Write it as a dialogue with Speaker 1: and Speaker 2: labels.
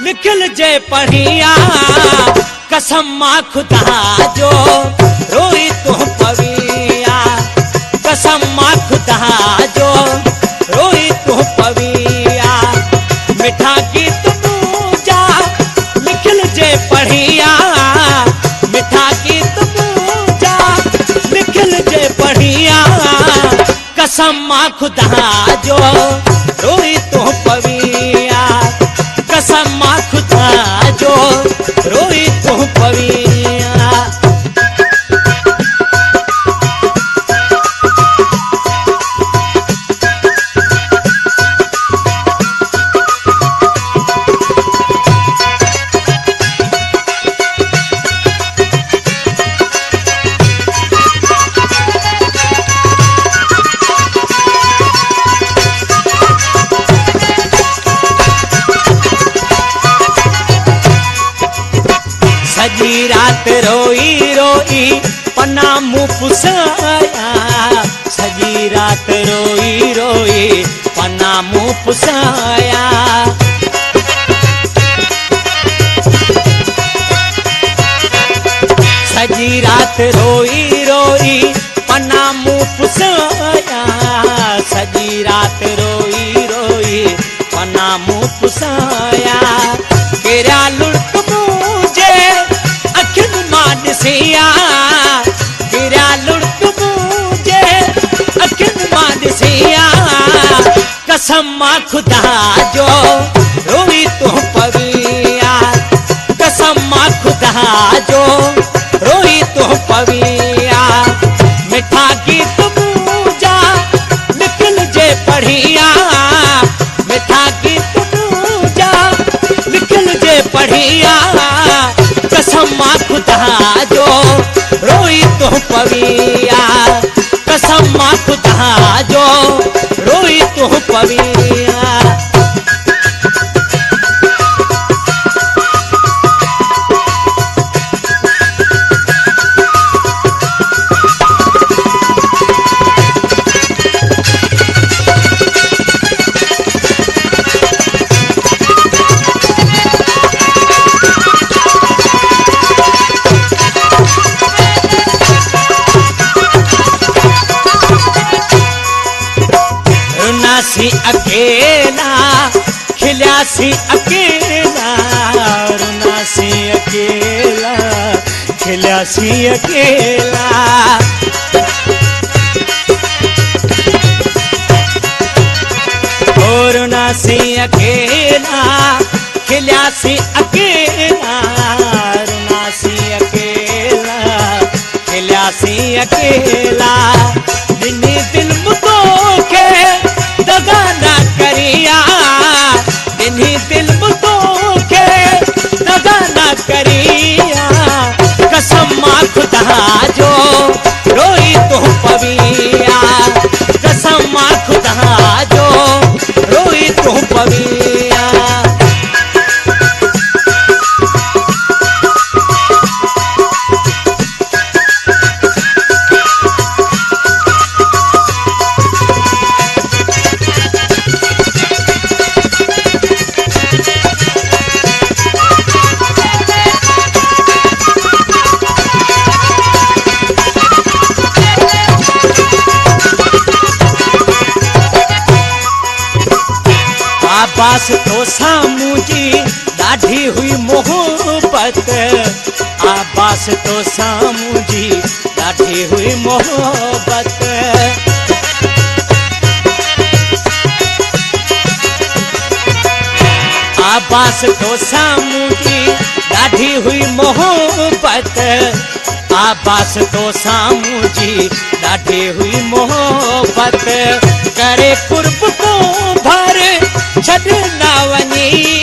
Speaker 1: निखिल जे पढ़िया कसम मां खुदा जो रोई तू पविया कसम मां खुदा जो रोई तू पविया मिठा गीत पूजा निखिल जे पढ़िया मिठा गीत पूजा निखिल जे पढ़िया कसम मां खुदा जो रोई तू पविया कसम मां खुदा जो रोई तू पविया सजी रात रोई रोई पन्ना मुँह पुसाया सजी रात रोई रोई पन्ना मुँह पुसाया सजी रात रोई रोई पन्ना मुँह पुसाया सजी रात रोई रोई पन्ना मुँह पुसाया केरा लुट मुझे अखिन मानसिया केरा लुट मुझे अखिन मानसिया कसम मां खुदा जो रोई तू पविया कसम मां खुदा जो रोई तू पविया मिठा गीत पूजा निखिल जे पढ़िया मिठा गीत पूजा निखिल जे पढ़िया कसम मां खुदा जो रोई तू पविया कसम मां खुदा जो रोई तू पविया रुनासी अकेला खिलासी अकेला रुनासी अकेला खिलासी अकेला रुनासी अकेला खिलासी अकेला रुनासी अकेला खिलासी अकेला दिन दिल मुतो के दगा ना करिया इन्हीं दिल मुतो के दगा ना करिया कसम मां खुदा जो रोई तू पविया कसम मां खुदा जो रोई तू पविया आबास तो सामू जी ॾाढी हुई मोहब्बत आबास तो सामू जी ॾाढी हुई मोहब्बत आबास तो सामू जी ॾाढी हुई मोहब्बत आबास तो सामू जी ॾाढी हुई मोहब्बत करे कुर्ब को भर छॾ ना वञी